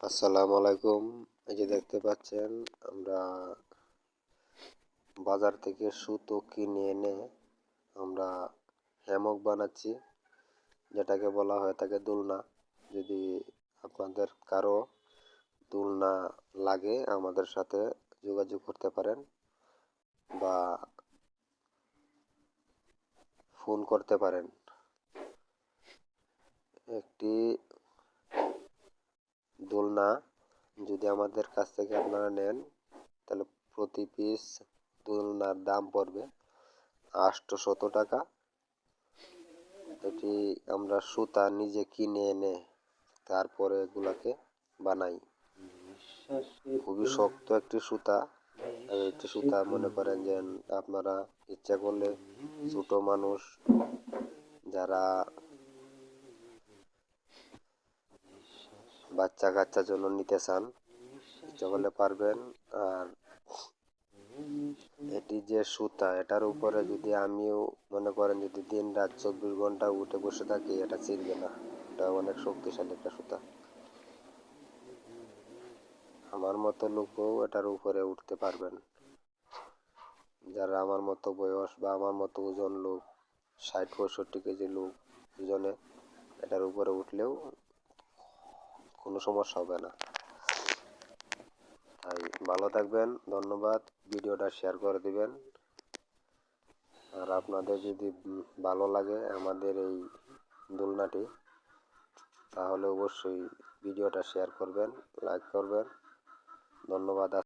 আসসালামু আলাইকুম। এই যে দেখতে পাচ্ছেন আমরা বাজার থেকে সুতো কিনে এনে আমরা হ্যামক বানাচ্ছি, যেটাকে বলা হয় থাকে দোলনা। যদি আপনাদের কারো দোলনা লাগে আমাদের সাথে যোগাযোগ করতে পারেন বা ফোন করতে পারেন। একটি দোলনা যদি আমাদের কাছ থেকে আপনারা নেন তাহলে প্রতি পিস দোলনার দাম পড়বে 800 টাকা। এটি আমরা সুতা নিজে কিনে এনে তারপরে এগুলাকে বানাই। খুবই শক্ত একটি সুতা। একটি সুতা মনে করেন যে আপনারা ইচ্ছা করলে ছোট মানুষ যারা বাচ্চা কাচ্চার জন্য নিতে চান ইচ্ছা করলে পারবেন। আর এটি যে সুতা এটার উপরে যদি আমিও মনে করেন যদি দিন রাত 24 ঘন্টা উঠে বসে থাকি এটা ছিঁড়বে না। এটা অনেক শক্তিশালী একটা সুতা। আমার মতো লোকও এটার উপরে উঠতে পারবেন। যারা আমার মতো বয়স বা আমার মতো ওজন লোক 60-65 কেজি লোক ওজনে এটার উপরে উঠলেও কোনো সমস্যা হবে না। তাই ভালো থাকবেন, ধন্যবাদ। ভিডিওটা শেয়ার করে দিবেন। আর আপনাদের যদি ভালো লাগে আমাদের এই দোলনাটি তাহলে অবশ্যই ভিডিওটা শেয়ার করবেন, লাইক করবেন। ধন্যবাদ।